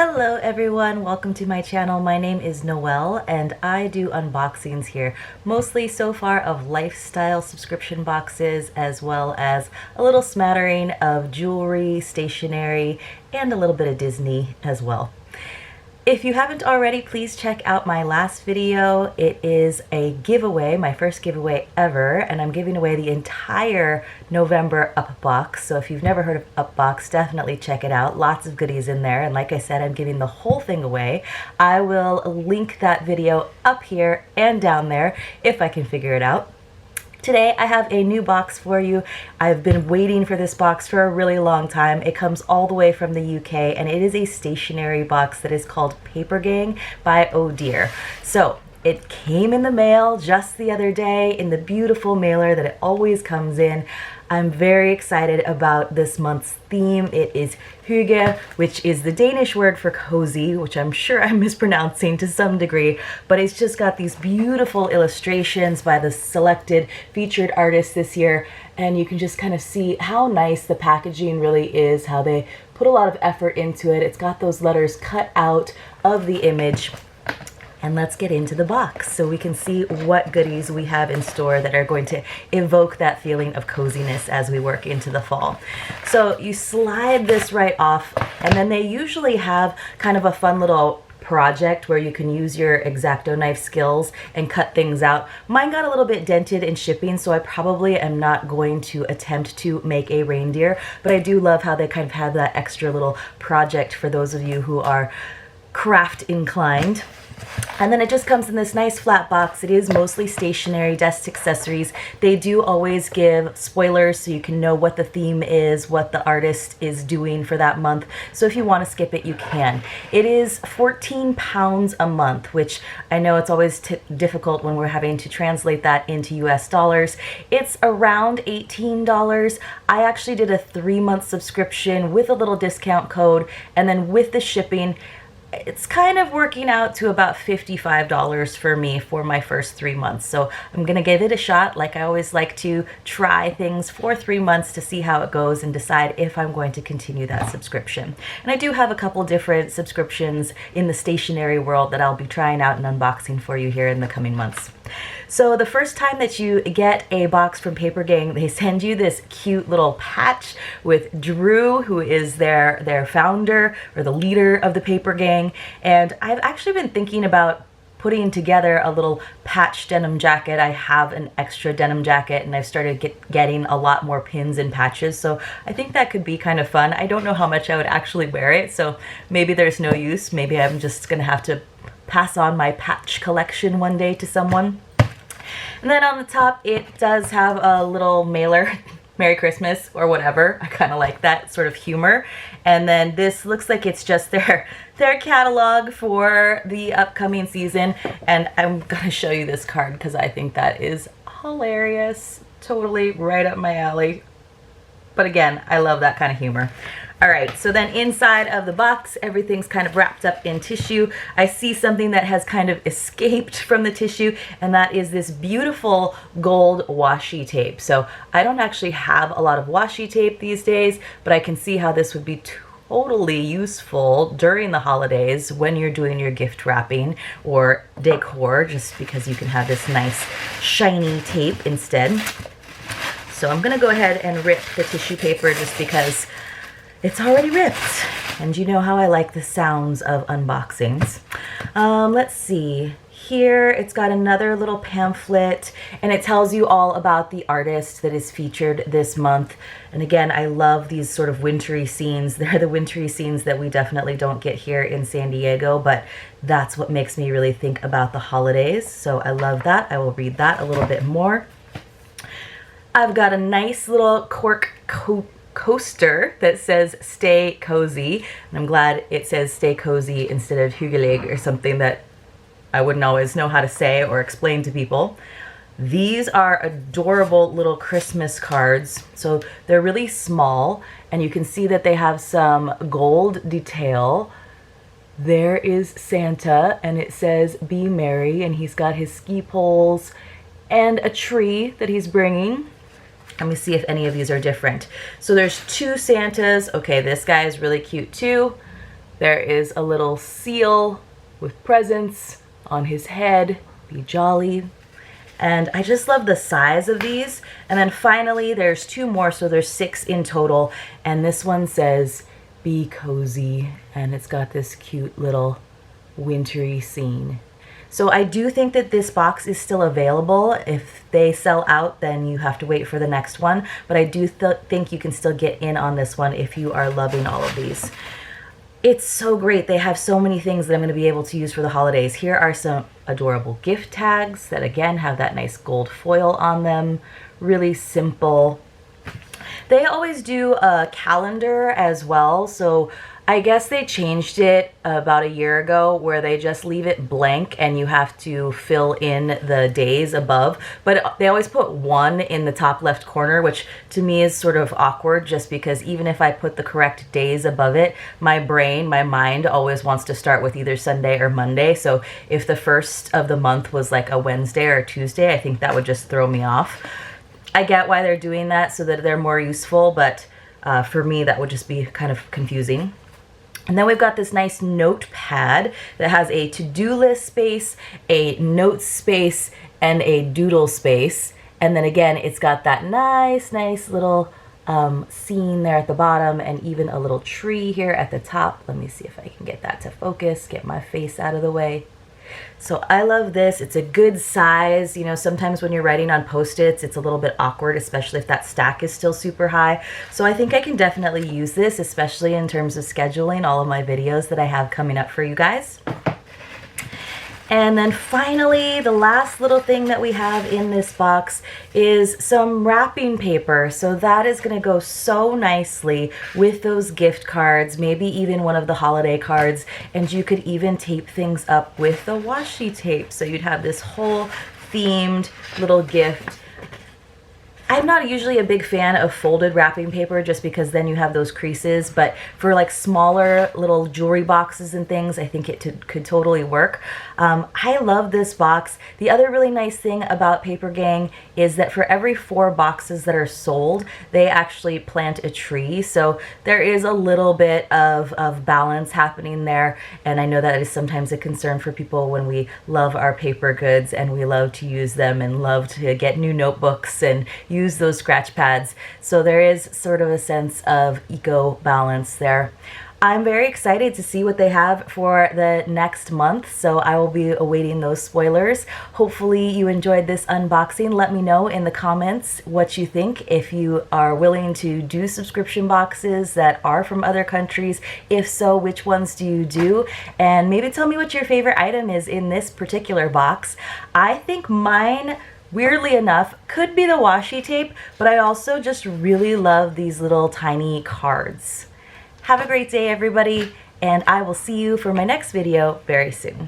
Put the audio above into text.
Hello everyone, welcome to my channel. My name is Noelle and I do unboxings here, mostly so far of lifestyle subscription boxes as well as a little smattering of jewelry, stationery, and a little bit of Disney as well. If you haven't already, please check out my last video. It is a giveaway, my first giveaway ever, and I'm giving away the entire November Up box. So if you've never heard of Up box, definitely check it out. Lots of goodies in there, and like I said, I'm giving the whole thing away. I will link that video up here and down there if I can figure it out. Today I have a new box for you. I've been waiting for this box for a really long time. It comes all the way from the UK and it is a stationery box that is called Papergang by Oh Dear. So it came in the mail just the other day in the beautiful mailer that it always comes in. I'm very excited about this month's theme. It is Hygge, which is the Danish word for cozy, which I'm sure I'm mispronouncing to some degree, but it's just got these beautiful illustrations by the selected featured artists this year, and you can just kind of see how nice the packaging really is, how they put a lot of effort into it. It's got those letters cut out of the image. And let's get into the box so we can see what goodies we have in store that are going to evoke that feeling of coziness as we work into the fall. So you slide this right off, and then they usually have kind of a fun little project where you can use your X-Acto knife skills and cut things out. Mine got a little bit dented in shipping, so I probably am not going to attempt to make a reindeer, but I do love how they kind of have that extra little project for those of you who are craft inclined. And then it just comes in this nice flat box. It is mostly stationery, desk accessories. They do always give spoilers so you can know what the theme is, what the artist is doing for that month. So if you want to skip it, you can. It is 14 pounds a month, which I know it's always difficult when we're having to translate that into US dollars. It's around $18. I actually did a 3-month subscription with a little discount code, and then with the shipping, it's kind of working out to about $55 for me for my first 3 months. So I'm gonna give it a shot. Like I always like to try things for 3 months to see how it goes and decide if I'm going to continue that subscription. And I do have a couple different subscriptions in the stationery world that I'll be trying out and unboxing for you here in the coming months. So the first time that you get a box from Papergang, they send you this cute little patch with Drew, who is their founder or the leader of the Papergang. And I've actually been thinking about putting together a little patch denim jacket. I have an extra denim jacket and I've started getting a lot more pins and patches, so I think that could be kind of fun. I don't know how much I would actually wear it, so maybe there's no use. Maybe I'm just gonna have to pass on my patch collection one day to someone. And then on the top, it does have a little mailer, Merry Christmas or whatever. I kind of like that sort of humor. And then this looks like it's just their catalog for the upcoming season. And I'm gonna show you this card because I think that is hilarious. Totally right up my alley. But again, I love that kind of humor. All right, so then inside of the box, everything's kind of wrapped up in tissue. I see something that has kind of escaped from the tissue, and that is this beautiful gold washi tape. So I don't actually have a lot of washi tape these days, but I can see how this would be totally useful during the holidays when you're doing your gift wrapping or decor, just because you can have this nice shiny tape instead. So I'm gonna go ahead and rip the tissue paper just because it's already ripped, and you know how I like the sounds of unboxings. Let's see. Here it's got another little pamphlet, and it tells you all about the artist that is featured this month. And again, I love these sort of wintry scenes. They're the wintry scenes that we definitely don't get here in San Diego, but that's what makes me really think about the holidays. So I love that. I will read that a little bit more. I've got a nice little cork coaster that says stay cozy, and I'm glad it says stay cozy instead of hygge or something that I wouldn't always know how to say or explain to people. These are adorable little Christmas cards. So they're really small, and you can see that they have some gold detail. There is Santa, and it says be merry, and he's got his ski poles and a tree that he's bringing. Let me see if any of these are different. So there's 2 Santas. Okay, this guy is really cute too. There is a little seal with presents on his head. Be jolly. And I just love the size of these. And then finally, there's 2 more, so there's 6 in total. And this one says, be cozy. And it's got this cute little wintry scene. So I do think that this box is still available. If they sell out, then you have to wait for the next one. But I do think you can still get in on this one if you are loving all of these. It's so great. They have so many things that I'm going to be able to use for the holidays. Here are some adorable gift tags that again have that nice gold foil on them. Really simple. They always do a calendar as well, so I guess they changed it about a year ago where they just leave it blank and you have to fill in the days above. But they always put 1 in the top left corner, which to me is sort of awkward just because even if I put the correct days above it, my brain, my mind always wants to start with either Sunday or Monday. So if the first of the month was like a Wednesday or a Tuesday, I think that would just throw me off. I get why they're doing that so that they're more useful, but for me that would just be kind of confusing. And then we've got this nice notepad that has a to-do list space, a notes space, and a doodle space. And then again, it's got that nice little scene there at the bottom and even a little tree here at the top. Let me see if I can get that to focus, get my face out of the way. So I love this. It's a good size. You know, sometimes when you're writing on Post-its, it's a little bit awkward, especially if that stack is still super high. So I think I can definitely use this, especially in terms of scheduling all of my videos that I have coming up for you guys. And then finally, the last little thing that we have in this box is some wrapping paper. So that is going to go so nicely with those gift cards, maybe even one of the holiday cards. And you could even tape things up with the washi tape. So you'd have this whole themed little gift. I'm not usually a big fan of folded wrapping paper just because then you have those creases, but for like smaller little jewelry boxes and things, I think it could totally work. I love this box. The other really nice thing about Papergang is that for every 4 boxes that are sold, they actually plant a tree. So there is a little bit of balance happening there. And I know that is sometimes a concern for people when we love our paper goods and we love to use them and love to get new notebooks and use those scratch pads. So there is sort of a sense of eco balance there. I'm very excited to see what they have for the next month, so I will be awaiting those spoilers. Hopefully you enjoyed this unboxing. Let me know in the comments what you think, if you are willing to do subscription boxes that are from other countries. If so, which ones do you do? And maybe tell me what your favorite item is in this particular box. I think mine, weirdly enough, could be the washi tape, but I also just really love these little tiny cards. Have a great day, everybody, and I will see you for my next video very soon.